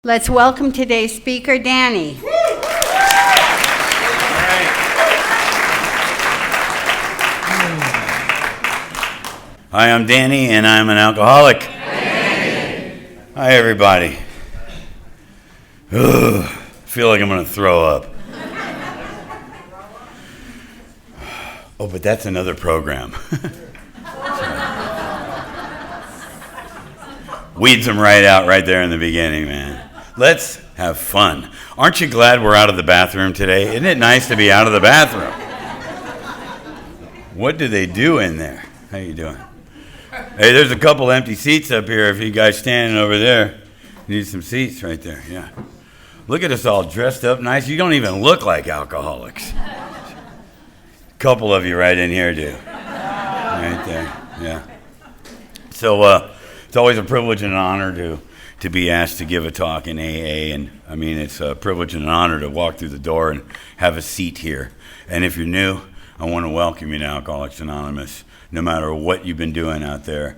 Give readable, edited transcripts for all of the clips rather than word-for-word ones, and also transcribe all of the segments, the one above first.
Let's welcome today's speaker, Danny. Hi, I'm Danny, and I'm an alcoholic. Hi, everybody. Ugh, I feel like I'm going to throw up. Oh, but that's another program. Weeds them right out right there in the beginning, man. Let's have fun. Aren't you glad we're out of the bathroom today? Isn't it nice to be out of the bathroom? What do they do in there? How you doing? Hey, there's a couple empty seats up here. If you guys standing over there, you need some seats right there. Yeah. Look at us all dressed up nice. You don't even look like alcoholics. A couple of you right in here do. Right there. Yeah. So it's always a privilege and an honor to be asked to give a talk in AA, and I mean it's a privilege and an honor to walk through the door and have a seat here. And if you're new, I want to welcome you to Alcoholics Anonymous. No matter what you've been doing out there,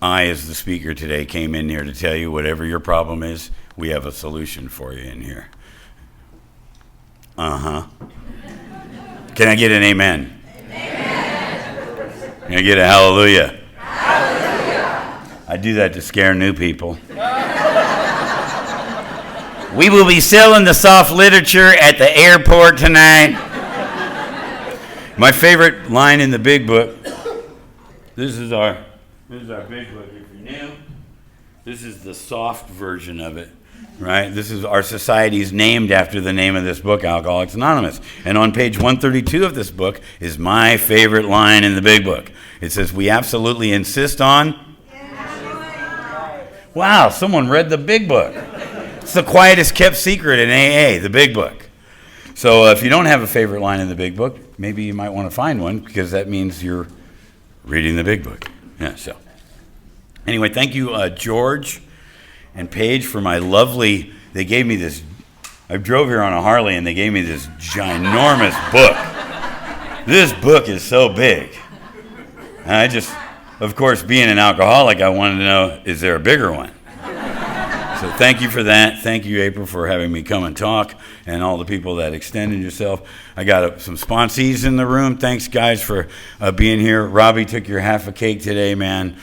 I, as the speaker today, came in here to tell you whatever your problem is, we have a solution for you in here. Can I get an amen? Amen. Can I get a hallelujah? I do that to scare new people. We will be selling the soft literature at the airport tonight. My favorite line in the big book. This is our big book. If you're new, this is the soft version of it, right? This is our society's named after the name of this book, Alcoholics Anonymous. And on page 132 of this book is my favorite line in the big book. It says, "We absolutely insist on." Wow, someone read the big book. It's the quietest kept secret in AA, the big book. So if you don't have a favorite line in the big book, maybe you might want to find one, because that means you're reading the big book. Yeah, so. Anyway, thank you, George and Paige, for my lovely, they gave me this, I drove here on a Harley, and they gave me this ginormous book. This book is so big. And I just, of course, being an alcoholic, I wanted to know, is there a bigger one? So thank you for that. Thank you, April, for having me come and talk, and all the people that extended yourself. I got some sponsees in the room. Thanks, guys, for being here. Robbie took your half a cake today, man.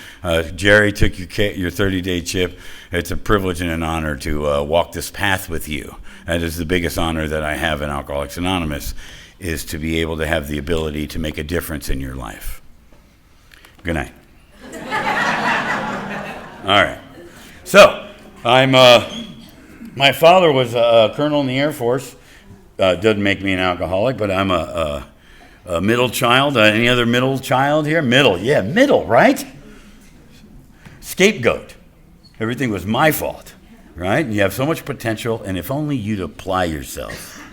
Jerry took your 30-day chip. It's a privilege and an honor to walk this path with you. That is the biggest honor that I have in Alcoholics Anonymous, is to be able to have the ability to make a difference in your life. Good night. All right. So, my father was a colonel in the Air Force. Doesn't make me an alcoholic, but I'm a middle child. Any other middle child here? Middle, right? Scapegoat. Everything was my fault, right? You have so much potential, and if only you'd apply yourself,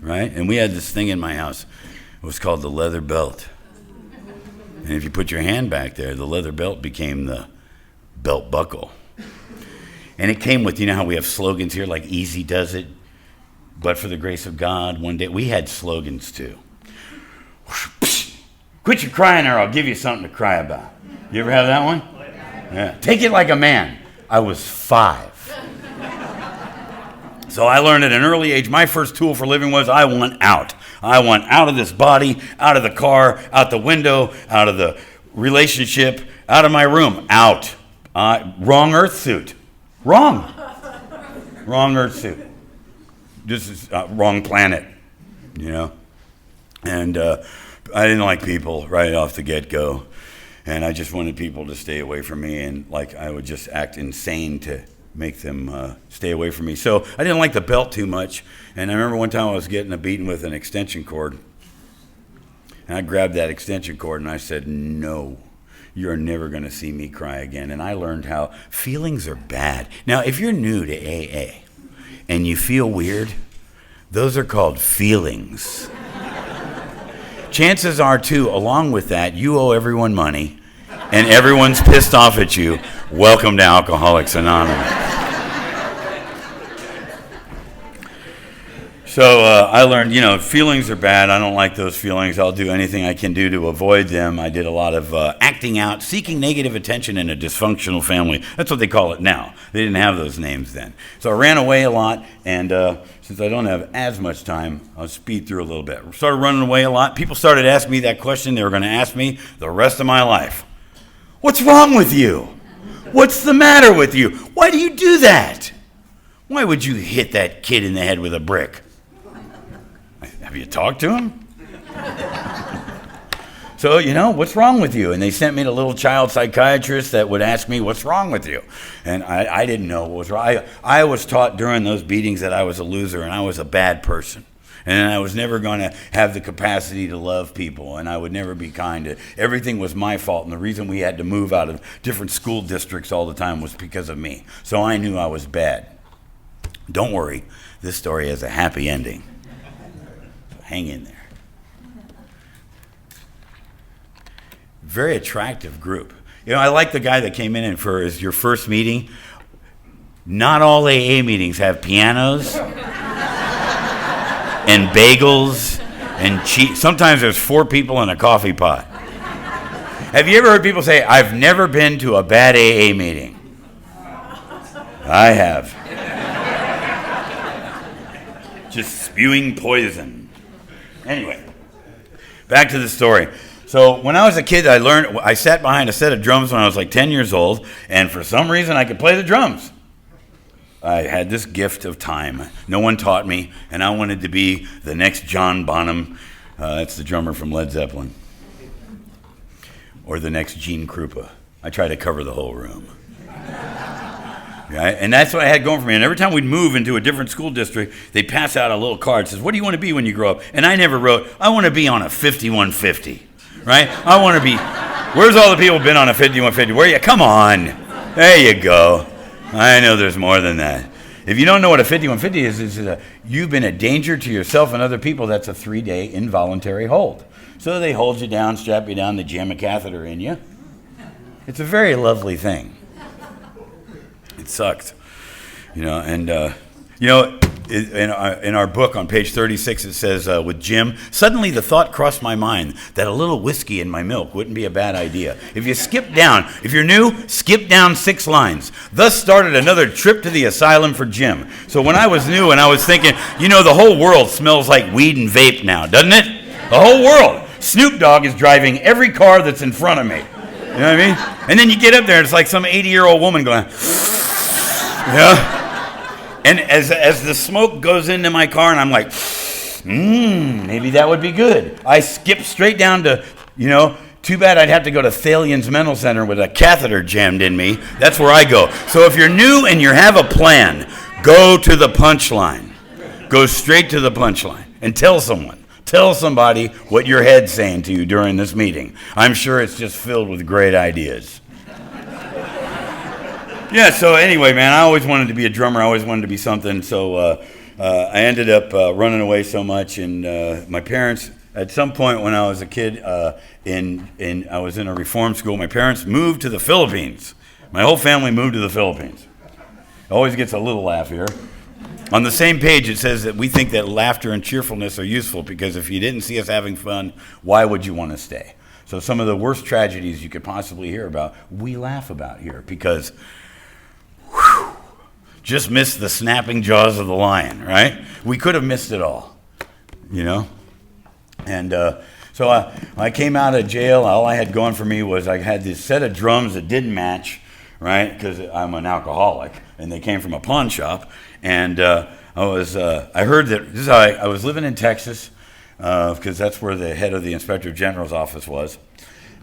right? And we had this thing in my house. It was called the leather belt. And if you put your hand back there, the leather belt became the belt buckle. And it came with, you know how we have slogans here, like easy does it, but for the grace of God, one day. We had slogans too. Quit your crying or I'll give you something to cry about. You ever have that one? Yeah. Take it like a man. I was 5. So I learned at an early age, my first tool for living was I want out. I want out of this body, out of the car, out the window, out of the relationship, out of my room, out. Wrong earth suit. Wrong earth suit. This is wrong planet, you know. And I didn't like people right off the get-go. And I just wanted people to stay away from me. And like I would just act insane to make them stay away from me. So I didn't like the belt too much. And I remember one time I was getting beaten with an extension cord. And I grabbed that extension cord and I said, "No, you're never going to see me cry again." And I learned how feelings are bad. Now, if you're new to AA and you feel weird, those are called feelings. Chances are, too, along with that, you owe everyone money and everyone's pissed off at you. Welcome to Alcoholics Anonymous. So I learned, feelings are bad. I don't like those feelings. I'll do anything I can do to avoid them. I did a lot of acting out, seeking negative attention in a dysfunctional family. That's what they call it now. They didn't have those names then. So I ran away a lot, and since I don't have as much time, I'll speed through a little bit. Started running away a lot. People started asking me that question they were going to ask me the rest of my life. What's wrong with you? What's the matter with you? Why do you do that? Why would you hit that kid in the head with a brick? Have you talked to him? So, what's wrong with you? And they sent me to little child psychiatrists that would ask me, what's wrong with you? And I didn't know what was wrong. I was taught during those beatings that I was a loser and I was a bad person. And I was never going to have the capacity to love people, and I would never be kind. Everything was my fault, and the reason we had to move out of different school districts all the time was because of me. So I knew I was bad. Don't worry, this story has a happy ending. Hang in there. Very attractive group. I like the guy that came in and for your first meeting. Not all AA meetings have pianos and bagels and cheese. Sometimes there's 4 people in a coffee pot. Have you ever heard people say, I've never been to a bad AA meeting? I have. Just spewing poison. Anyway, back to the story. So when I was a kid, I sat behind a set of drums when I was like 10 years old, and for some reason I could play the drums. I had this gift of time. No one taught me, and I wanted to be the next John Bonham. That's the drummer from Led Zeppelin. Or the next Gene Krupa. I tried to cover the whole room. Right? And that's what I had going for me. And every time we'd move into a different school district, they'd pass out a little card that says, what do you want to be when you grow up? And I never wrote, I want to be on a 5150. Right? I want to be, where's all the people been on a 5150? Where are you? Come on. There you go. I know there's more than that. If you don't know what a 5150 is you've been a danger to yourself and other people. That's a 3-day involuntary hold. So they hold you down, strap you down, they jam a catheter in you. It's a very lovely thing. It sucked, and in our book on page 36 it says with Jim, suddenly the thought crossed my mind that a little whiskey in my milk wouldn't be a bad idea. If you're new, skip down 6 lines. Thus started another trip to the asylum for Jim. So when I was new and I was thinking, the whole world smells like weed and vape now, doesn't it? The whole world. Snoop Dogg is driving every car that's in front of me. You know what I mean? And then you get up there and it's like some 80-year-old woman going, And as the smoke goes into my car and I'm like, maybe that would be good. I skip straight down to, too bad I'd have to go to Thalion's Mental Center with a catheter jammed in me. That's where I go. So if you're new and you have a plan, go to the punchline. Go straight to the punchline and tell somebody what your head's saying to you during this meeting. I'm sure it's just filled with great ideas. Yeah, so anyway, man, I always wanted to be a drummer. I always wanted to be something. So I ended up running away so much. And my parents, at some point when I was a kid, I was in a reform school, my parents moved to the Philippines. My whole family moved to the Philippines. It always gets a little laugh here. On the same page, it says that we think that laughter and cheerfulness are useful because if you didn't see us having fun, why would you want to stay? So some of the worst tragedies you could possibly hear about, we laugh about here because just missed the snapping jaws of the lion, right? We could have missed it all, And so I came out of jail. All I had going for me was I had this set of drums that didn't match, right? Because I'm an alcoholic, and they came from a pawn shop. And I heard that this is how I was living in Texas because that's where the head of the Inspector General's office was.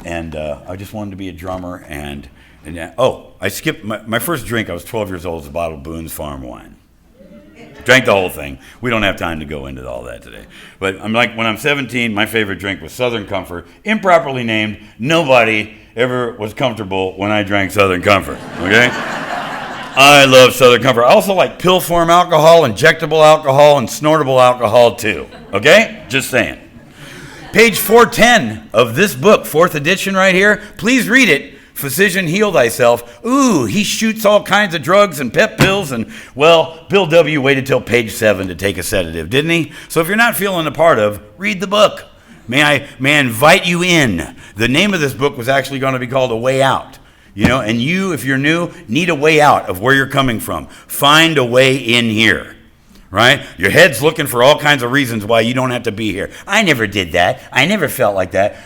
And I just wanted to be a drummer. I skipped my first drink. I was 12 years old. Was a bottle of Boone's Farm wine. Drank the whole thing. We don't have time to go into all that today. But when I'm 17, my favorite drink was Southern Comfort, improperly named. Nobody ever was comfortable when I drank Southern Comfort. Okay. I love Southern Comfort. I also like pill form alcohol, injectable alcohol, and snortable alcohol too. Okay? Just saying. Page 410 of this book, 4th edition right here. Please read it Physician, heal thyself. Ooh, he shoots all kinds of drugs and pep pills. And, well, Bill W. waited till page 7 to take a sedative, didn't he? So if you're not feeling a part of, read the book. May I invite you in. The name of this book was actually going to be called A Way Out. You know, and you, if you're new, need a way out of where you're coming from. Find a way in here, right? Your head's looking for all kinds of reasons why you don't have to be here. I never did that. I never felt like that.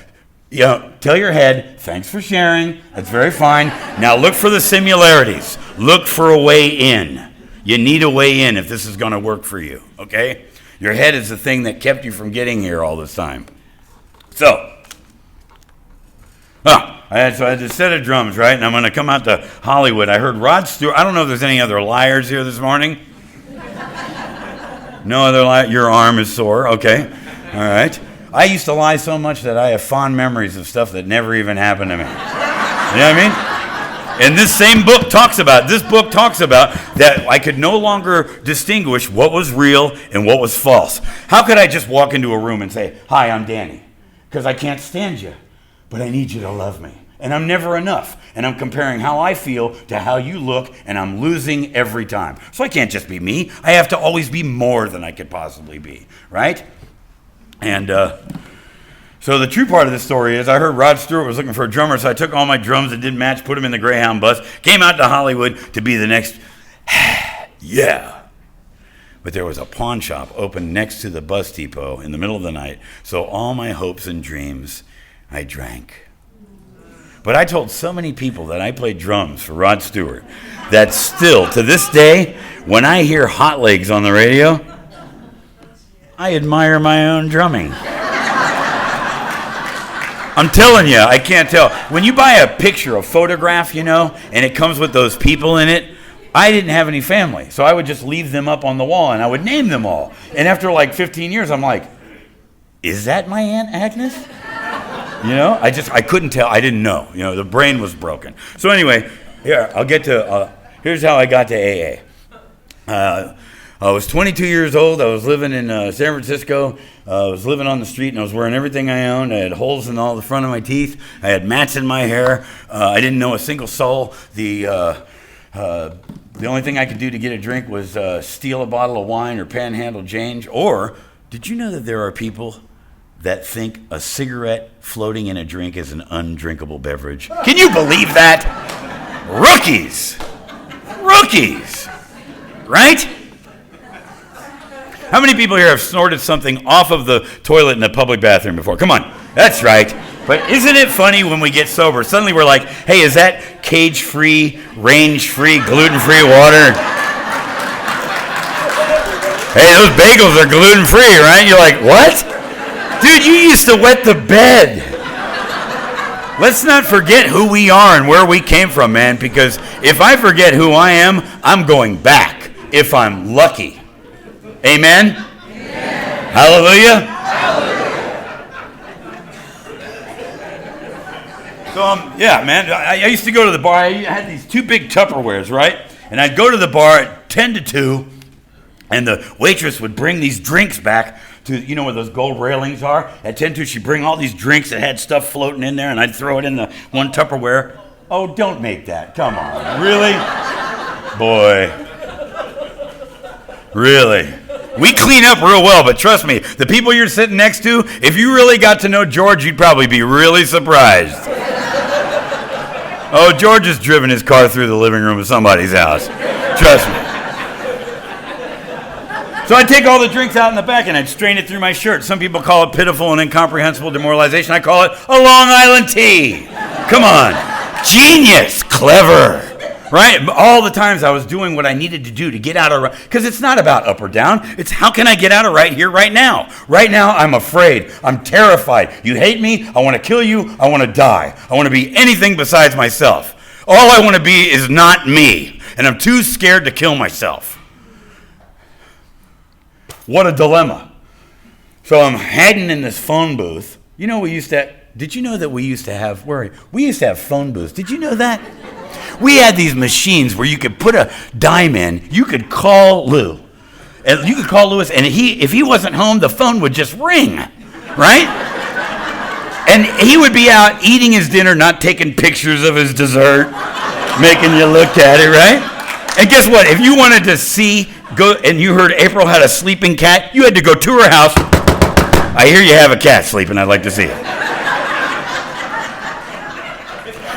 You know, tell your head, thanks for sharing. That's very fine. Now look for the similarities. Look for a way in. You need a way in if this is going to work for you, okay? Your head is the thing that kept you from getting here all this time. So, I had this set of drums, right? And I'm going to come out to Hollywood. I heard Rod Stewart. I don't know if there's any other liars here this morning. No other liar? Your arm is sore. Okay. All right. I used to lie so much that I have fond memories of stuff that never even happened to me. You know what I mean? And this book talks about that I could no longer distinguish what was real and what was false. How could I just walk into a room and say, "Hi, I'm Danny," because I can't stand you, but I need you to love me. And I'm never enough. And I'm comparing how I feel to how you look, and I'm losing every time. So I can't just be me. I have to always be more than I could possibly be, right? And so the true part of this story is I heard Rod Stewart was looking for a drummer, so I took all my drums that didn't match, put them in the Greyhound bus, came out to Hollywood to be the next, yeah. But there was a pawn shop open next to the bus depot in the middle of the night, so all my hopes and dreams I drank. But I told so many people that I played drums for Rod Stewart that still, to this day, when I hear Hot Legs on the radio, I admire my own drumming. I'm telling you, I can't tell. When you buy a picture, a photograph, you know, and it comes with those people in it, I didn't have any family, so I would just leave them up on the wall, and I would name them all. And after like 15 years, I'm like, is that my Aunt Agnes? You know, I couldn't tell. I didn't know. You know, the brain was broken. So anyway, here, here's how I got to AA. I was 22 years old. I was living in San Francisco. I was living on the street, and I was wearing everything I owned. I had holes in all the front of my teeth. I had mats in my hair. I didn't know a single soul. The only thing I could do to get a drink was steal a bottle of wine or panhandle change. Or, did you know that there are people that think a cigarette floating in a drink is an undrinkable beverage? Can you believe that? Rookies, right? How many people here have snorted something off of the toilet in a public bathroom before? Come on, that's right. But isn't it funny when we get sober, suddenly we're like, hey, is that cage-free, range-free, gluten-free water? Hey, those bagels are gluten-free, right? You're like, what? Dude, you used to wet the bed. Let's not forget who we are and where we came from, man, because if I forget who I am, I'm going back, if I'm lucky. Amen? Amen. Hallelujah? Hallelujah. So, yeah, man, I used to go to the bar. I had these two big Tupperwares, right? And I'd go to the bar at 10 to 2, and the waitress would bring these drinks back to, you know where those gold railings are? At 10 to, she'd bring all these drinks that had stuff floating in there, and I'd throw it in the one Tupperware. Oh, don't make that. Come on. Really? Boy. Really? We clean up real well, but trust me, the people you're sitting next to, if you really got to know George, you'd probably be really surprised. Oh, George has driven his car through the living room of somebody's house. Trust me. So I'd take all the drinks out in the back and I'd strain it through my shirt. Some people call it pitiful and incomprehensible demoralization. I call it a Long Island tea. Come on. Genius. Clever. Right? All the times I was doing what I needed to do to get out of, because it's not about up or down. It's how can I get out of right here, right now? Right now, I'm afraid. I'm terrified. You hate me? I want to kill you. I want to die. I want to be anything besides myself. All I want to be is not me. And I'm too scared to kill myself. What a dilemma. So I'm hiding in this phone booth. You know, did you know that we used to have phone booths. Did you know that? We had these machines where you could put a dime in, you could call Lou. And you could call Louis, and if he wasn't home, the phone would just ring, right? And he would be out eating his dinner, not taking pictures of his dessert, making you look at it, right? And guess what? If you wanted to go and you heard April had a sleeping cat, you had to go to her house. I hear you have a cat sleeping. I'd like to see it.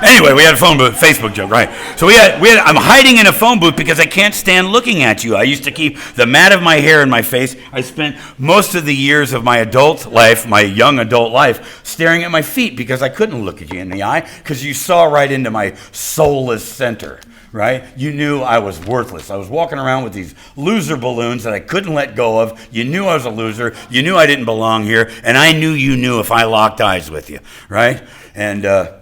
Anyway, we had a phone booth, Facebook joke, right? So I'm hiding in a phone booth because I can't stand looking at you. I used to keep the mat of my hair in my face. I spent most of the years of my adult life, my young adult life, staring at my feet because I couldn't look at you in the eye because you saw right into my soulless center, right? You knew I was worthless. I was walking around with these loser balloons that I couldn't let go of. You knew I was a loser. You knew I didn't belong here. And I knew you knew if I locked eyes with you, right? And,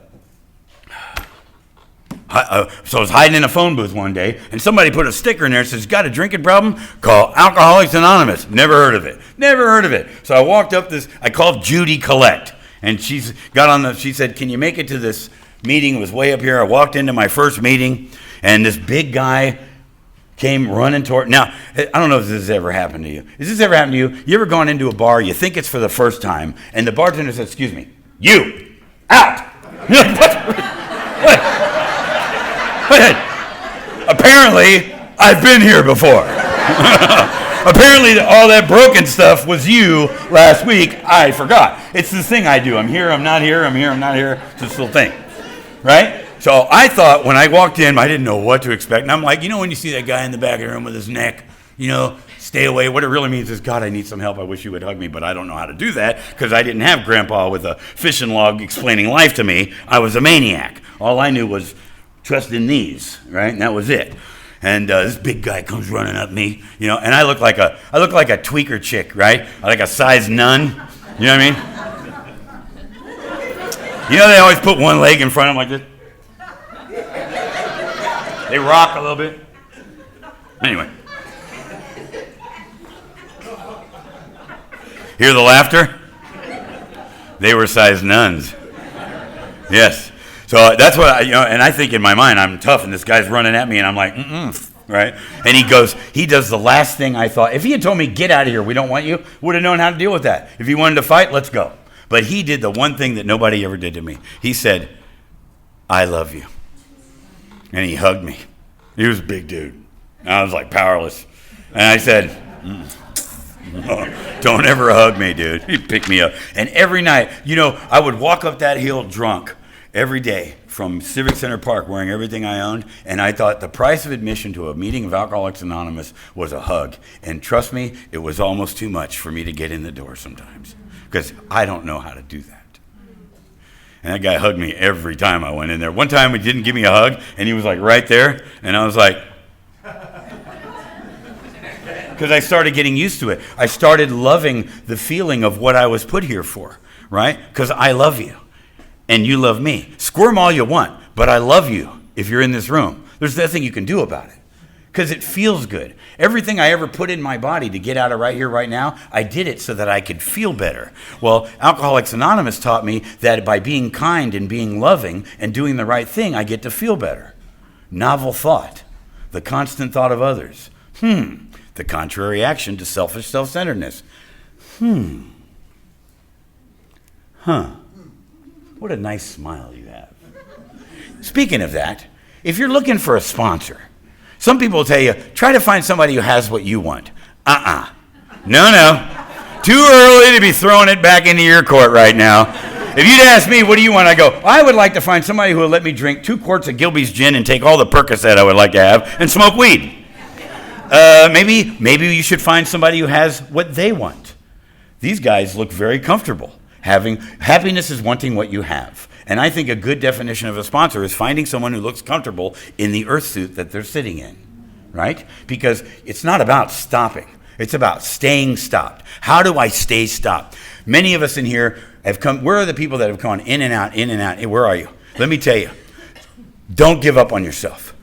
so I was hiding in a phone booth one day, and somebody put a sticker in there that says, got a drinking problem? Call Alcoholics Anonymous. Never heard of it. Never heard of it. So I walked up I called Judy Collette, and she said, can you make it to this meeting? It was way up here. I walked into my first meeting, and this big guy came running toward. Now, I don't know if this has ever happened to you. Has this ever happened to you? You ever gone into a bar, you think it's for the first time, and the bartender says, excuse me, you, out. You're like, what? Apparently, I've been here before. Apparently, all that broken stuff was you last week. I forgot. It's this thing I do. I'm here, I'm not here, I'm here, I'm not here. It's this little thing, right? So I thought when I walked in, I didn't know what to expect. And I'm like, when you see that guy in the back of the room with his neck, stay away. What it really means is, God, I need some help. I wish you would hug me, but I don't know how to do that because I didn't have Grandpa with a fishing log explaining life to me. I was a maniac. All I knew was trust in these, right? And that was it. And this big guy comes running up me, and I look like a tweaker chick, right? Like a size nun. You know what I mean? They always put one leg in front of them like this. They rock a little bit. Anyway. Hear the laughter? They were size nuns. Yes. So that's what and I think in my mind, I'm tough, and this guy's running at me, and I'm like, right? And he does the last thing I thought. If he had told me, get out of here, we don't want you, would have known how to deal with that. If he wanted to fight, let's go. But he did the one thing that nobody ever did to me. He said, I love you. And he hugged me. He was a big dude. And I was like powerless. And I said, don't ever hug me, dude. He picked me up. And every night, I would walk up that hill drunk. Every day from Civic Center Park wearing everything I owned, and I thought the price of admission to a meeting of Alcoholics Anonymous was a hug. And trust me, it was almost too much for me to get in the door sometimes because I don't know how to do that. And that guy hugged me every time I went in there. One time he didn't give me a hug, and he was like right there, and I was like, because I started getting used to it. I started loving the feeling of what I was put here for, right? Because I love you. And you love me. Squirm all you want, but I love you if you're in this room. There's nothing you can do about it because it feels good. Everything I ever put in my body to get out of right here, right now, I did it so that I could feel better. Well, Alcoholics Anonymous taught me that by being kind and being loving and doing the right thing, I get to feel better. Novel thought, the constant thought of others. The contrary action to selfish self-centeredness. What a nice smile you have. Speaking of that, if you're looking for a sponsor, some people will tell you, try to find somebody who has what you want. No. Too early to be throwing it back into your court right now. If you'd ask me, what do you want? I go, I would like to find somebody who will let me drink 2 quarts of Gilby's gin and take all the Percocet I would like to have and smoke weed. Maybe you should find somebody who has what they want. These guys look very comfortable. Happiness is wanting what you have. And I think a good definition of a sponsor is finding someone who looks comfortable in the earth suit that they're sitting in, right? Because it's not about stopping. It's about staying stopped. How do I stay stopped? Many of us in here have come. Where are the people that have gone in and out, in and out? Where are you? Let me tell you, don't give up on yourself.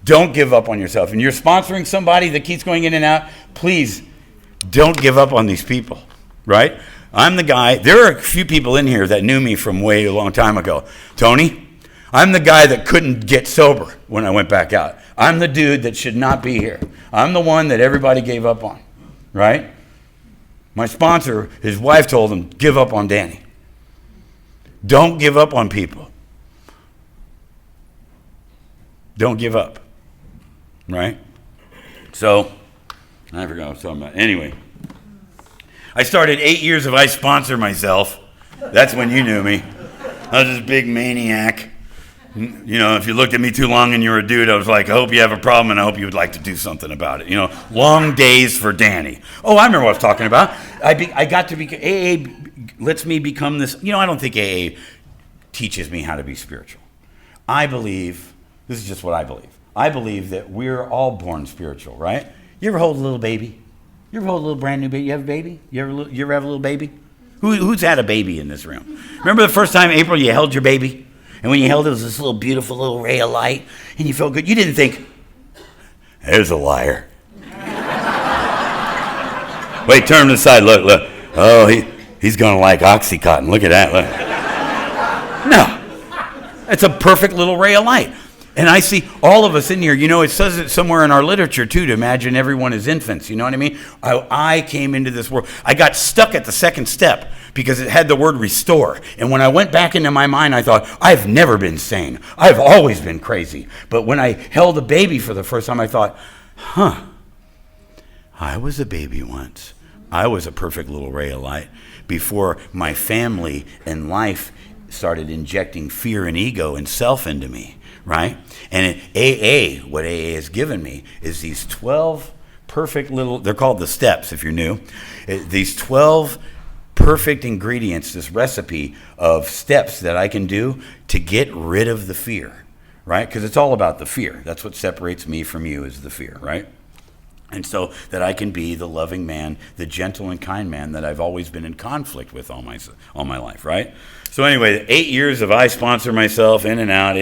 Don't give up on yourself. And you're sponsoring somebody that keeps going in and out, please don't give up on these people, right? I'm the guy, there are a few people in here that knew me from way a long time ago. Tony, I'm the guy that couldn't get sober when I went back out. I'm the dude that should not be here. I'm the one that everybody gave up on, right? My sponsor, his wife told him, give up on Danny. Don't give up on people. Don't give up. Right? So, I forgot what I was talking about. Anyway, I started 8 years of I Sponsor Myself. That's when you knew me. I was this big maniac. You know, if you looked at me too long and you were a dude, I was like, I hope you have a problem and I hope you would like to do something about it. You know, long days for Danny. Oh, I remember what I was talking about. I got to be, AA lets me become this. You know, I don't think AA teaches me how to be spiritual. I believe, this is just what I believe. I believe that we're all born spiritual, right? You ever hold a little baby? You ever hold a little brand new baby? You have a baby? You ever have a little baby? Who's had a baby in this room? Remember the first time, April, you held your baby? And when you held it, it was this little beautiful little ray of light, and you felt good. You didn't think, there's a liar. Wait, turn to the side, look. Oh, he's going to like Oxycontin. Look at that. Look. No. It's a perfect little ray of light. And I see all of us in here, you know, it says it somewhere in our literature, too, to imagine everyone as infants. You know what I mean? I came into this world. I got stuck at the second step because it had the word restore. And when I went back into my mind, I thought, I've never been sane. I've always been crazy. But when I held a baby for the first time, I thought, I was a baby once. I was a perfect little ray of light before my family and life started injecting fear and ego and self into me. Right? And what AA has given me is these 12 perfect little, they're called the steps if you're new, these 12 perfect ingredients, this recipe of steps that I can do to get rid of the fear, right? Because it's all about the fear. That's what separates me from you is the fear, right? And so that I can be the loving man, the gentle and kind man that I've always been in conflict with all my life, right? So anyway, 8 years of I Sponsor Myself, in and out,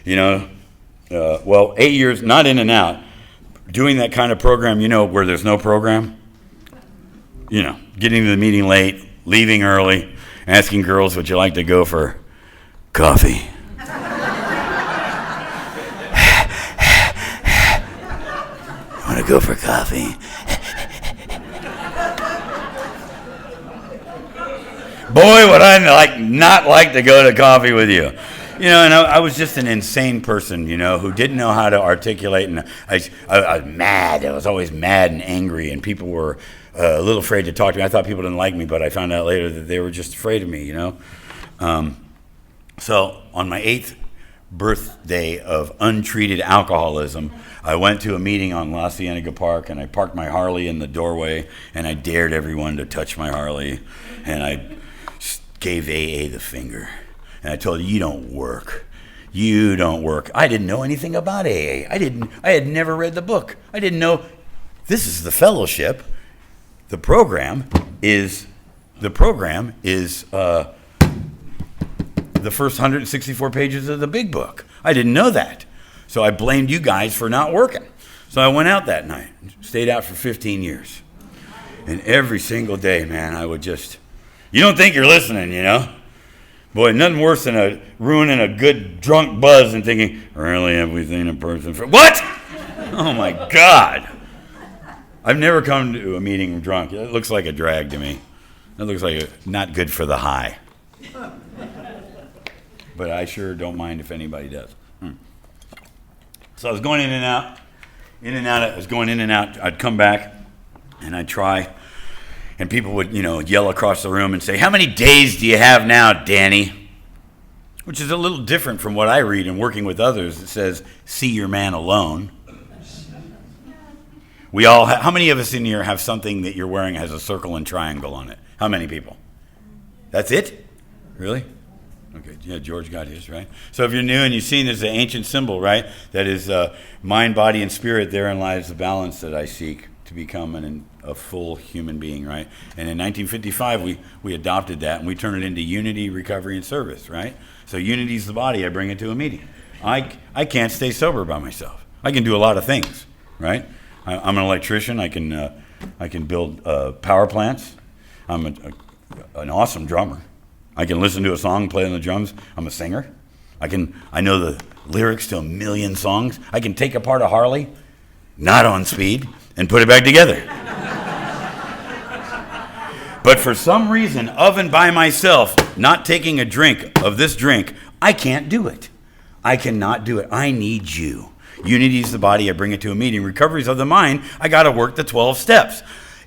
you know. 8 years, not in and out, doing that kind of program, you know, where there's no program. You know, getting to the meeting late, leaving early, asking girls, would you like to go for coffee? Want to go for coffee? Boy, would I not like to go to coffee with you. You know, and I was just an insane person, you know, who didn't know how to articulate, and I was mad. I was always mad and angry, and people were a little afraid to talk to me. I thought people didn't like me, but I found out later that they were just afraid of me, you know. So on my 8th birthday of untreated alcoholism, I went to a meeting on La Cienega Park, and I parked my Harley in the doorway, and I dared everyone to touch my Harley, and I gave AA the finger. And I told her, you don't work. You don't work. I didn't know anything about AA. I had never read the book. I didn't know this is the fellowship. The program is the first 164 pages of the big book. I didn't know that. So I blamed you guys for not working. So I went out that night, stayed out for 15 years. And every single day, man, I would just, you don't think you're listening, you know? Boy, nothing worse than ruining a good drunk buzz and thinking, really, have we seen a person for... What? Oh, my God. I've never come to a meeting drunk. It looks like a drag to me. It looks like not good for the high. But I sure don't mind if anybody does. So I was going in and out. I was going in and out. I'd come back, and I'd try... And people would, you know, yell across the room and say, how many days do you have now, Danny? Which is a little different from what I read in working with others. It says, see your man alone. We all how many of us in here have something that you're wearing has a circle and triangle on it? How many people? That's it? Really? Okay, yeah, George got his, right? So if you're new and you've seen there's an ancient symbol, right? That is mind, body, and spirit. Therein lies the balance that I seek to become a full human being, right? And in 1955, we adopted that, and we turned it into unity, recovery, and service, right? So unity is the body. I bring it to a meeting. I can't stay sober by myself. I can do a lot of things, right? I'm an electrician. I can build power plants. I'm an awesome drummer. I can listen to a song, play on the drums. I'm a singer. I know the lyrics to 1 million songs. I can take apart a Harley, not on speed, and put it back together. But for some reason, of and by myself, not taking a drink of this drink, I can't do it. I cannot do it. I need you. Unity is the body. I bring it to a meeting. Recovery is of the mind. I got to work the 12 steps.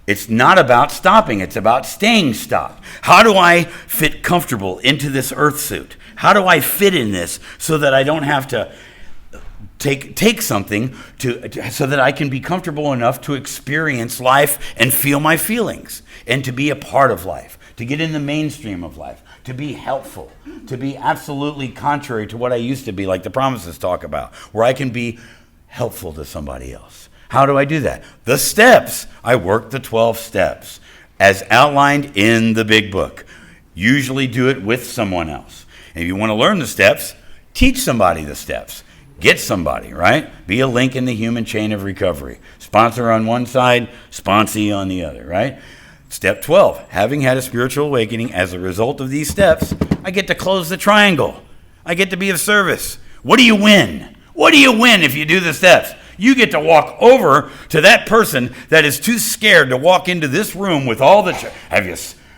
It's not about stopping. It's about staying stopped. How do I fit comfortable into this earth suit? How do I fit in this so that I don't have to take something so that I can be comfortable enough to experience life and feel my feelings and to be a part of life, to get in the mainstream of life, to be helpful, to be absolutely contrary to what I used to be, like the promises talk about, where I can be helpful to somebody else. How do I do that? The steps. I work the 12 steps as outlined in the big book. Usually do it with someone else. And if you want to learn the steps, teach somebody the steps. Get somebody, right? Be a link in the human chain of recovery. Sponsor on one side, sponsee on the other, right? Step 12, having had a spiritual awakening as a result of these steps, I get to close the triangle. I get to be of service. What do you win? What do you win if you do the steps? You get to walk over to that person that is too scared to walk into this room with all the...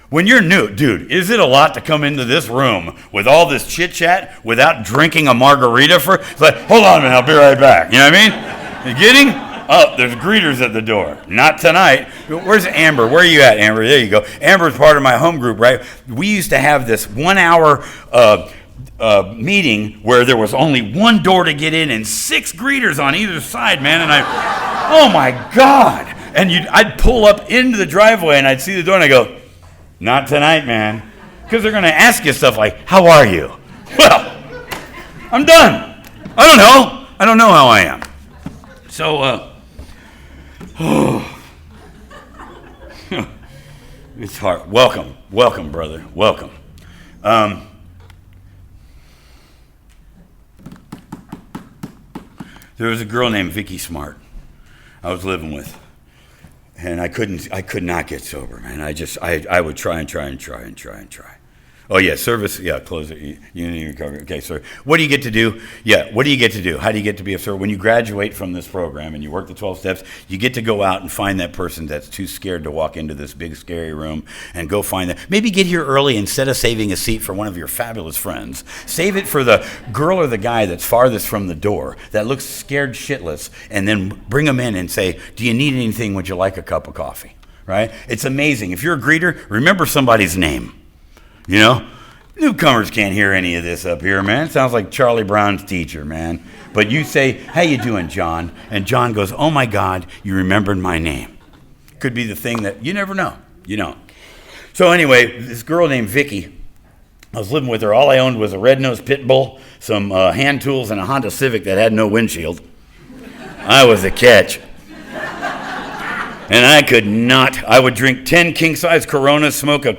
When you're new, dude, is it a lot to come into this room with all this chit-chat without drinking a margarita for... It's like, hold on a minute, I'll be right back. You know what I mean? You getting? Oh, there's greeters at the door. Not tonight. Where's Amber? Where are you at, Amber? There you go. Amber's part of my home group, right? We used to have this 1 hour meeting where there was only one door to get in and 6 greeters on either side, man. And oh my God. And I'd pull up into the driveway and I'd see the door and I go, not tonight, man. Because they're going to ask you stuff like, how are you? Well, I'm done. I don't know. I don't know how I am. So, it's hard. Welcome, brother. Welcome. There was a girl named Vicky Smart I was living with. And I could not get sober, man. I would try and try. Oh yeah, service, yeah, close it, unity recovery. Okay, so what do you get to do? Yeah, what do you get to do? How do you get to be a server? When you graduate from this program and you work the 12 steps, you get to go out and find that person that's too scared to walk into this big scary room and go find that. Maybe get here early instead of saving a seat for one of your fabulous friends. Save it for the girl or the guy that's farthest from the door that looks scared shitless, and then bring them in and say, do you need anything? Would you like a cup of coffee? Right? It's amazing. If you're a greeter, remember somebody's name. You know, newcomers can't hear any of this up here, man. It sounds like Charlie Brown's teacher, man. But you say, how you doing, John? And John goes, oh my God, you remembered my name. Could be the thing that you never know. You don't. So anyway, this girl named Vicky, I was living with her. All I owned was a red-nosed pit bull, some hand tools, and a Honda Civic that had no windshield. I was a catch. And I could not. I would drink 10 king-size Coronas, smoke a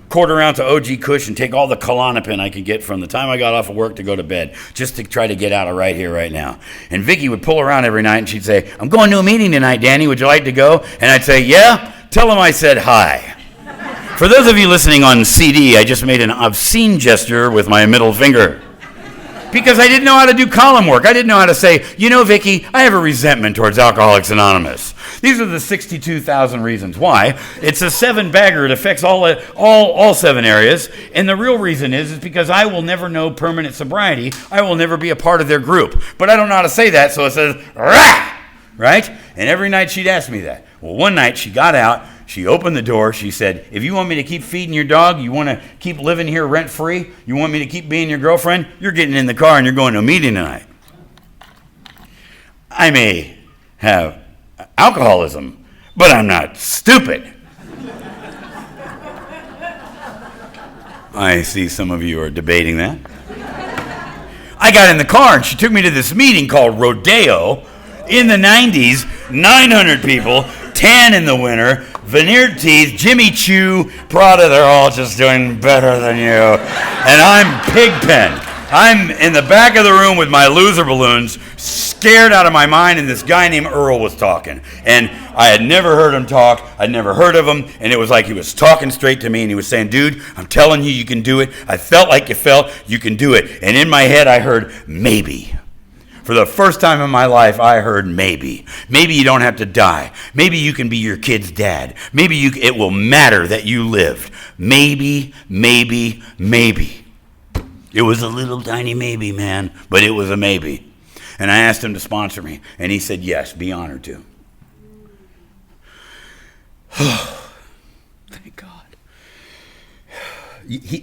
quarter ounce of OG Kush, and take all the Klonopin I could get from the time I got off of work to go to bed, just to try to get out of right here, right now. And Vicky would pull around every night and she'd say, I'm going to a meeting tonight, Danny. Would you like to go? And I'd say, yeah. Tell him I said hi. For those of you listening on CD, I just made an obscene gesture with my middle finger. Because I didn't know how to do column work. I didn't know how to say, you know, Vicky, I have a resentment towards Alcoholics Anonymous. These are the 62,000 reasons why. It's a 7-bagger. It affects all 7 areas. And the real reason is because I will never know permanent sobriety. I will never be a part of their group. But I don't know how to say that, so it says, rah! Right? And every night she'd ask me that. Well, one night she got out. She opened the door. She said, if you want me to keep feeding your dog, you want to keep living here rent-free, you want me to keep being your girlfriend, you're getting in the car and you're going to a meeting tonight. I may have alcoholism, but I'm not stupid. I see some of you are debating that. I got in the car and she took me to this meeting called Rodeo in the 90s, 900 people, tan in the winter, veneered teeth, Jimmy Choo, Prada, they're all just doing better than you. And I'm Pigpen. I'm in the back of the room with my loser balloons, scared out of my mind, and this guy named Earl was talking. And I had never heard him talk. I'd never heard of him. And it was like he was talking straight to me, and he was saying, dude, I'm telling you, you can do it. I felt like you felt you can do it. And in my head, I heard, maybe. For the first time in my life, I heard maybe. Maybe you don't have to die. Maybe you can be your kid's dad. Maybe it will matter that you lived. Maybe, maybe, maybe. It was a little tiny maybe, man, but it was a maybe. And I asked him to sponsor me, and he said, yes, be honored to. Thank God.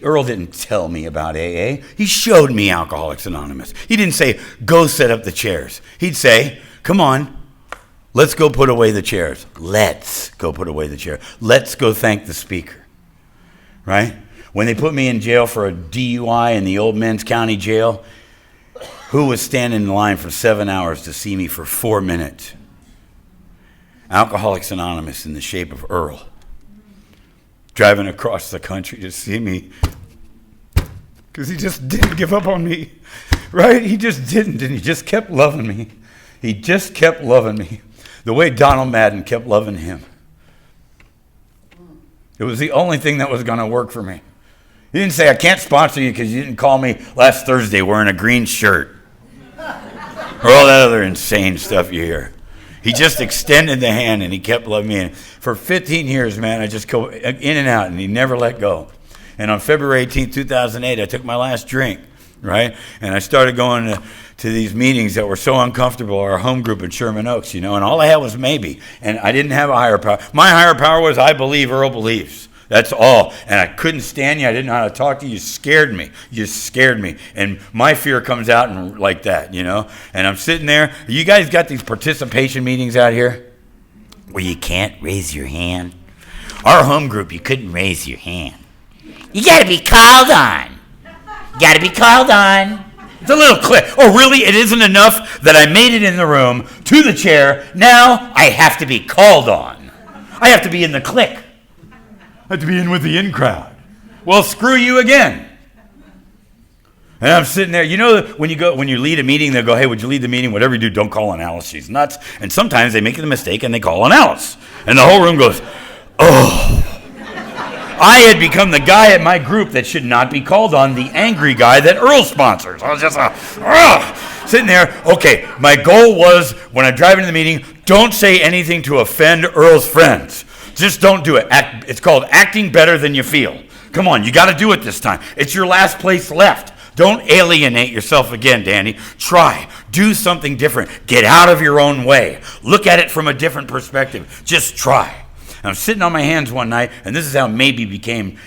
Earl didn't tell me about AA. He showed me Alcoholics Anonymous. He didn't say, go set up the chairs. He'd say, come on, let's go put away the chairs. Let's go put away the chair. Let's go thank the speaker. Right? When they put me in jail for a DUI in the Old Men's County Jail, who was standing in line for 7 hours to see me for 4 minutes? Alcoholics Anonymous in the shape of Earl, driving across the country to see me because he just didn't give up on me, right? He just didn't, and he just kept loving me. He just kept loving me the way Donald Madden kept loving him. It was the only thing that was going to work for me. He didn't say, I can't sponsor you because you didn't call me last Thursday wearing a green shirt or all that other insane stuff you hear. He just extended the hand, and he kept loving me. And for 15 years, man, I just go in and out, and he never let go. And on February 18, 2008, I took my last drink, right? And I started going to these meetings that were so uncomfortable, our home group in Sherman Oaks, and all I had was maybe. And I didn't have a higher power. My higher power was I believe, Earl believes. That's all. And I couldn't stand you. I didn't know how to talk to you. You scared me. You scared me. And my fear comes out and like that, And I'm sitting there. You guys got these participation meetings out here where you can't raise your hand? Our home group, you couldn't raise your hand. You got to be called on. You got to be called on. It's a little click. Oh, really? It isn't enough that I made it in the room to the chair. Now I have to be called on. I have to be in the clique. I have to be in with the in crowd. Well, screw you again. And I'm sitting there. When you lead a meeting, they'll go, hey, would you lead the meeting? Whatever you do, don't call on Alice. She's nuts. And sometimes they make the mistake and they call on Alice. And the whole room goes, oh. I had become the guy at my group that should not be called on, the angry guy that Earl sponsors. I was just sitting there. Okay, my goal was, when I'm driving to the meeting, don't say anything to offend Earl's friends. Just don't do it. It's called acting better than you feel. Come on, you got to do it this time. It's your last place left. Don't alienate yourself again, Danny. Try. Do something different. Get out of your own way. Look at it from a different perspective. Just try. And I'm sitting on my hands one night, and this is how maybe became,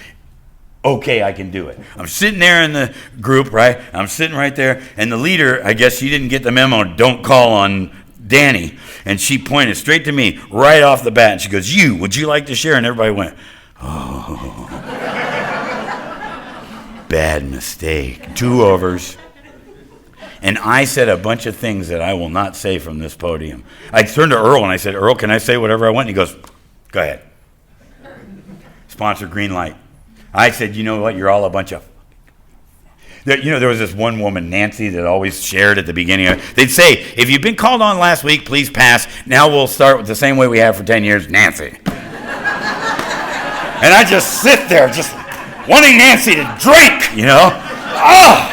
okay, I can do it. I'm sitting there in the group, right? I'm sitting right there, and the leader, I guess she didn't get the memo, don't call on Danny, and she pointed straight to me right off the bat, and she goes, would you like to share? And everybody went, oh. Bad mistake. 2 overs. And I said a bunch of things that I will not say from this podium. I turned to Earl and I said, Earl, can I say whatever I want? And he goes, go ahead. Sponsor green light. I said, you know what, you're all a bunch of... There was this one woman, Nancy, that always shared at the beginning. They'd say, if you've been called on last week, please pass. Now we'll start with the same way we have for 10 years, Nancy. And I just sit there, just wanting Nancy to drink, Oh!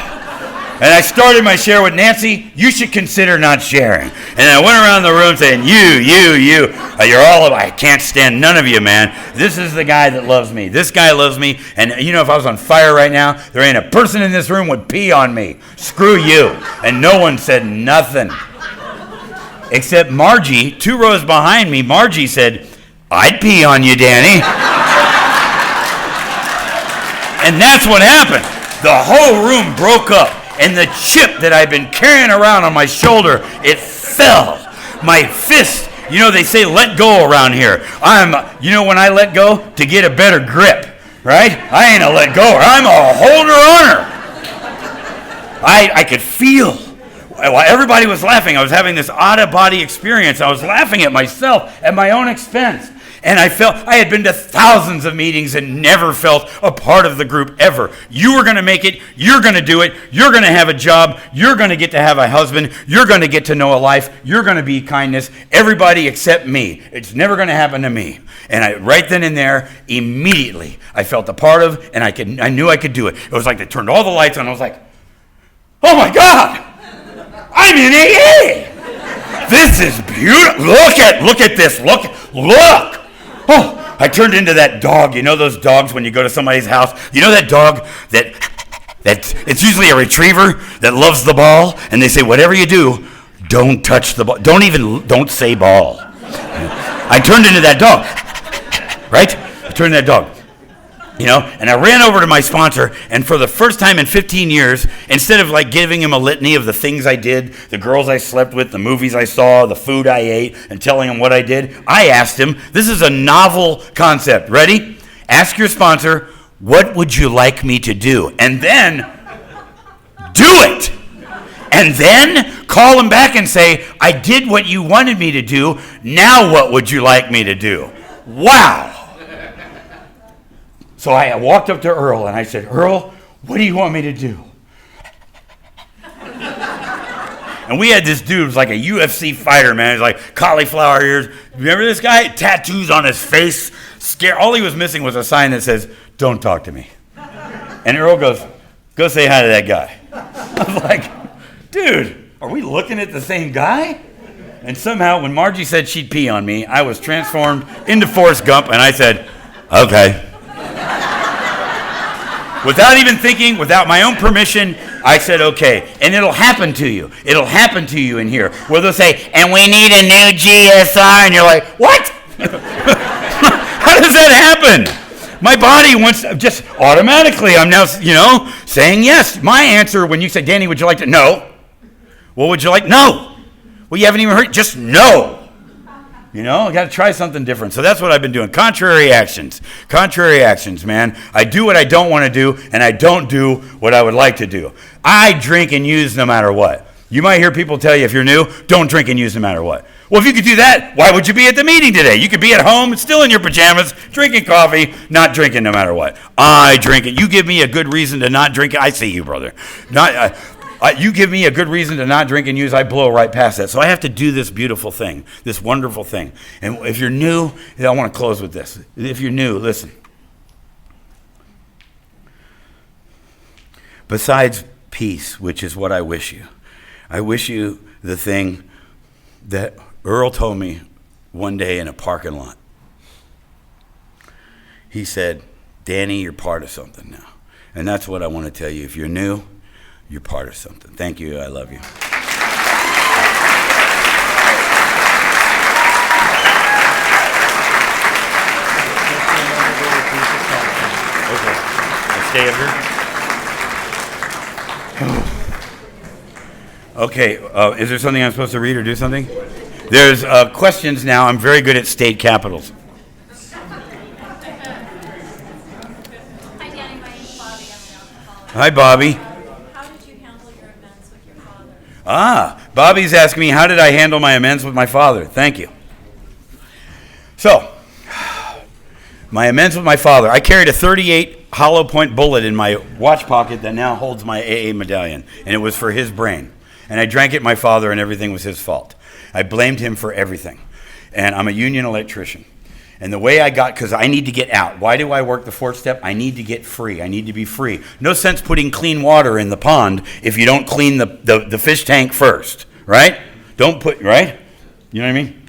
And I started my share with, Nancy, you should consider not sharing. And I went around the room saying, you're all, I can't stand none of you, man. This is the guy that loves me. This guy loves me. And if I was on fire right now, there ain't a person in this room would pee on me. Screw you. And no one said nothing. Except Margie, 2 rows behind me, Margie said, I'd pee on you, Danny. And that's what happened. The whole room broke up. And the chip that I've been carrying around on my shoulder, it fell. My fist, they say let go around here. When I let go, to get a better grip, right? I ain't a let go. I'm a holder honor. I could feel. While everybody was laughing, I was having this out-of-body experience. I was laughing at myself at my own expense. And I had been to thousands of meetings and never felt a part of the group ever. You were going to make it. You're going to do it. You're going to have a job. You're going to get to have a husband. You're going to get to know a life. You're going to be kindness. Everybody except me. It's never going to happen to me. And right then and there, immediately, I felt a part of, and I knew I could do it. It was like they turned all the lights on. I was like, oh my God. I'm in AA. This is beautiful. Look at this. Look. Oh, I turned into that dog. You know those dogs when you go to somebody's house? You know that dog that it's usually a retriever that loves the ball, and they say, whatever you do, don't touch the ball. Don't say ball. I turned into that dog, right? I turned into that dog. And I ran over to my sponsor, and for the first time in 15 years, instead of like giving him a litany of the things I did, the girls I slept with, the movies I saw, the food I ate, and telling him what I did, I asked him, this is a novel concept. Ready? Ask your sponsor, what would you like me to do? And then do it. And then call him back and say, I did what you wanted me to do. Now what would you like me to do? Wow. So I walked up to Earl and I said, Earl, what do you want me to do? And we had this dude who was like a UFC fighter, man. He's like cauliflower ears. Remember this guy? Tattoos on his face. All he was missing was a sign that says, don't talk to me. And Earl goes, go say hi to that guy. I was like, dude, are we looking at the same guy? And somehow when Margie said she'd pee on me, I was transformed into Forrest Gump, and I said, okay. Without even thinking, without my own permission, I said, okay. And it'll happen to you. It'll happen to you in here, where they'll say, and we need a new GSR. And you're like, what? How does that happen? My body wants, just automatically, I'm now, saying yes. My answer when you say, Danny, would you like to? No. What would you like? No. Well, you haven't even heard, just no. I got to try something different. So that's what I've been doing. Contrary actions, man. I do what I don't want to do, and I don't do what I would like to do. I drink and use no matter what. You might hear people tell you, if you're new, don't drink and use no matter what. Well, if you could do that, why would you be at the meeting today? You could be at home, still in your pajamas, drinking coffee, not drinking no matter what. I drink it. You give me a good reason to not drink it. I see you, brother. You give me a good reason to not drink and use, I blow right past that. So I have to do this beautiful thing, this wonderful thing. And if you're new, I want to close with this. If you're new, listen. Besides peace, which is what I wish you the thing that Earl told me one day in a parking lot. He said, Danny, you're part of something now. And that's what I want to tell you. If you're new, you're part of something. Thank you. I love you. Okay. I'll stay up here. Okay. Is there something I'm supposed to read or do something? There's questions now. I'm very good at state capitals. Hi, Danny. My name's Bobby. I'm an alcoholic. Hi, Bobby. How did you handle your amends with your father? Bobby's asking me, how did I handle my amends with my father? Thank you. So, my amends with my father. I carried a .38 hollow point bullet in my watch pocket that now holds my AA medallion, and it was for his brain. And I drank it my father, and everything was his fault. I blamed him for everything. And I'm a union electrician. And the way I got, because I need to get out. Why do I work the fourth step? I need to get free. I need to be free. No sense putting clean water in the pond if you don't clean the fish tank first, right? Right? You know what I mean?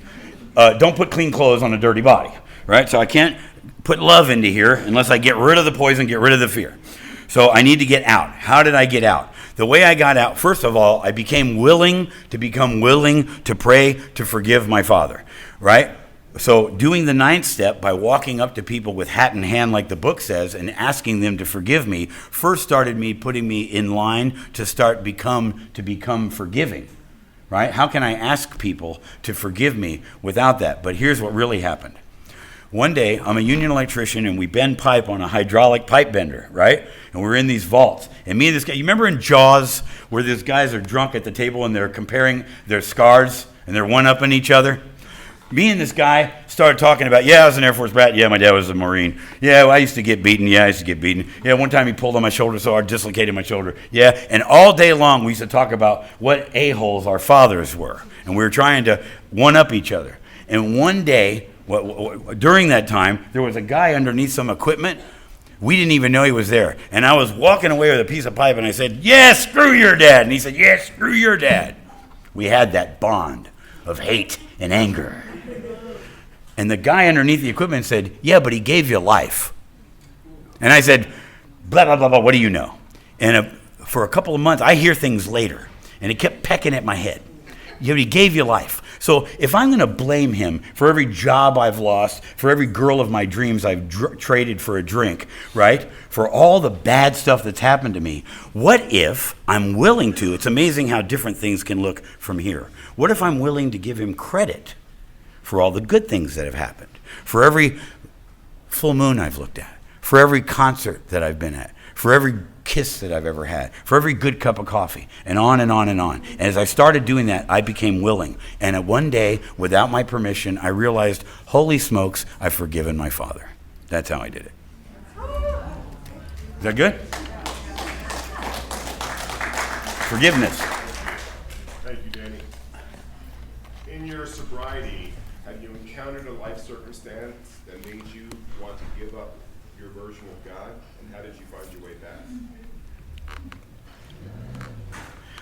Don't put clean clothes on a dirty body, right? So I can't put love into here unless I get rid of the poison, get rid of the fear. So I need to get out. How did I get out? The way I got out, first of all, I became willing to pray to forgive my father, right? So doing the ninth step by walking up to people with hat in hand like the book says and asking them to forgive me first started me putting me in line to become forgiving, right? How can I ask people to forgive me without that? But here's what really happened. One day, I'm a union electrician, and we bend pipe on a hydraulic pipe bender, right? And we're in these vaults. And me and this guy, you remember in Jaws where these guys are drunk at the table and they're comparing their scars and they're one-upping each other? Me and this guy started talking about, I was an Air Force brat. Yeah, my dad was a Marine. Yeah, I used to get beaten. Yeah, I used to get beaten. Yeah, one time he pulled on my shoulder so hard, dislocated my shoulder. Yeah, and all day long we used to talk about what a-holes our fathers were. And we were trying to one-up each other. And one day, during that time, there was a guy underneath some equipment. We didn't even know he was there. And I was walking away with a piece of pipe, and I said, yeah, screw your dad. And he said, yeah, screw your dad. We had that bond of hate and anger. And the guy underneath the equipment said, yeah, but he gave you life. And I said, blah, blah, blah, blah, what do you know? And for a couple of months, I hear things later. And it kept pecking at my head. Yeah, but he gave you life. So if I'm going to blame him for every job I've lost, for every girl of my dreams I've traded for a drink, right? For all the bad stuff that's happened to me, what if I'm willing to? It's amazing how different things can look from here. What if I'm willing to give him credit for all the good things that have happened? For every full moon I've looked at, for every concert that I've been at, for every kiss that I've ever had, for every good cup of coffee, and on and on and on. And as I started doing that, I became willing. And at one day, without my permission, I realized, holy smokes, I've forgiven my father. That's how I did it. Is that good? Forgiveness. Thank you, Danny. In your sobriety, have you encountered a life circumstance that made you want to give up your version of God? And how did you find your way back?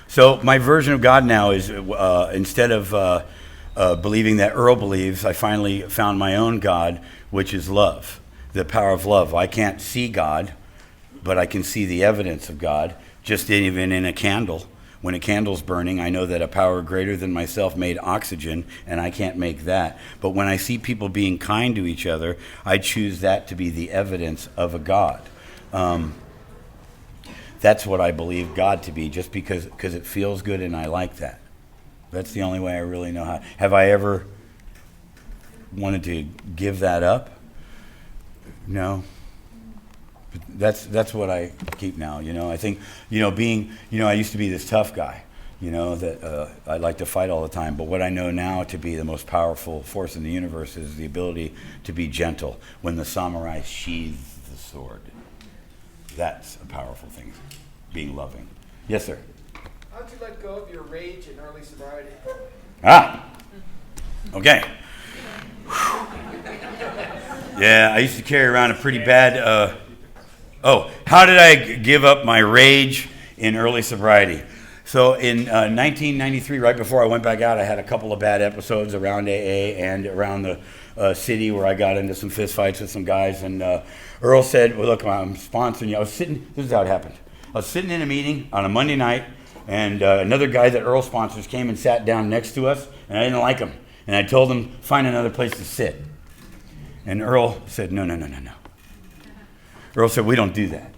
So my version of God now is instead of believing that Earl believes, I finally found my own God, which is love, the power of love. I can't see God, but I can see the evidence of God, just even in a candle. When a candle's burning, I know that a power greater than myself made oxygen, and I can't make that. But when I see people being kind to each other, I choose that to be the evidence of a God. That's what I believe God to be, just because it feels good and I like that. That's the only way I really know how. Have I ever wanted to give that up? No. But that's what I keep now, I think, being, I used to be this tough guy, that I like to fight all the time. But what I know now to be the most powerful force in the universe is the ability to be gentle when the samurai sheathes the sword. That's a powerful thing, being loving. Yes, sir. How'd you let go of your rage in early sobriety? Okay. Yeah, I used to carry around a pretty bad, how did I give up my rage in early sobriety? So in 1993, right before I went back out, I had a couple of bad episodes around AA and around the city where I got into some fistfights with some guys. And Earl said, well, look, I'm sponsoring you. This is how it happened. I was sitting in a meeting on a Monday night, and another guy that Earl sponsors came and sat down next to us, and I didn't like him. And I told him, find another place to sit. And Earl said, no. Earl said, we don't do that.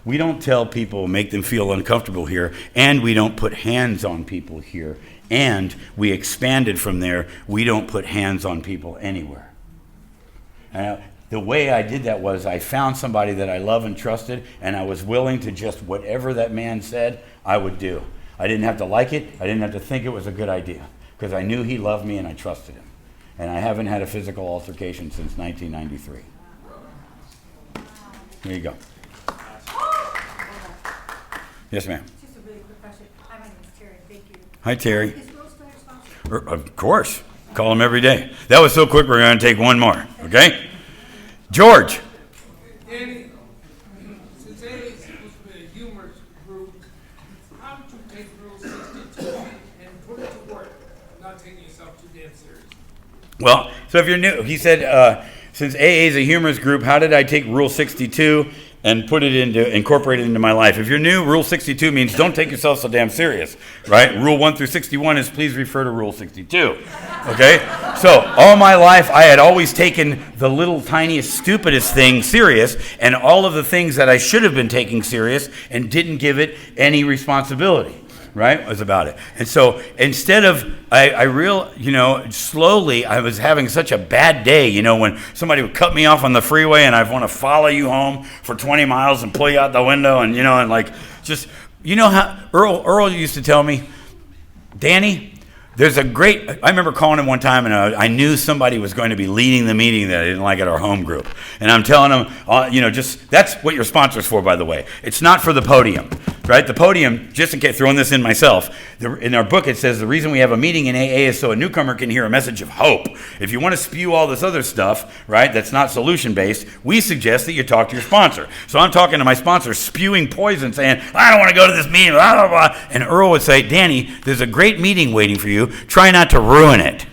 We don't tell people, make them feel uncomfortable here, and we don't put hands on people here. And we expanded from there, we don't put hands on people anywhere. And the way I did that was I found somebody that I love and trusted, and I was willing to just whatever that man said, I would do. I didn't have to like it. I didn't have to think it was a good idea, because I knew he loved me and I trusted him. And I haven't had a physical altercation since 1993. There you go. Yes, ma'am. Just a really quick question. Hi, my name is Terry. Thank you. Hi, Terry. Is Rose still your sponsor? Of course. Call him every day. That was so quick, we're going to take one more. Okay? George. Danny, since AA is supposed to be a humorous group, how did you take Rule 62 and put it to work, not taking yourself too damn serious? Well, so if you're new, he said, since AA is a humorous group, how did I take Rule 62 and incorporate it into my life? If you're new, Rule 62 means don't take yourself so damn serious, right? Rule 1 through 61 is please refer to Rule 62, okay? So all my life, I had always taken the little tiniest, stupidest thing serious, and all of the things that I should have been taking serious and didn't give it any responsibility. Right, was about it. And so instead of, slowly I was having such a bad day, when somebody would cut me off on the freeway and I want to follow you home for 20 miles and pull you out the window and, how Earl used to tell me, Danny, I remember calling him one time and I knew somebody was going to be leading the meeting that I didn't like at our home group. And I'm telling him, that's what your sponsor's for, by the way. It's not for the podium. right? The podium, just in case, throwing this in myself, in our book it says the reason we have a meeting in AA is so a newcomer can hear a message of hope. If you want to spew all this other stuff, right, that's not solution-based, we suggest that you talk to your sponsor. So I'm talking to my sponsor, spewing poison, saying, I don't want to go to this meeting, blah, blah, blah. And Earl would say, Danny, there's a great meeting waiting for you. Try not to ruin it.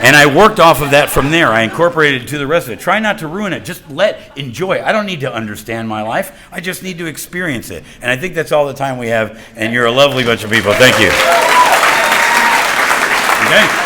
And I worked off of that from there. I incorporated it to the rest of it. Try not to ruin it. Just enjoy. I don't need to understand my life. I just need to experience it. And I think that's all the time we have. And you're a lovely bunch of people. Thank you. Okay.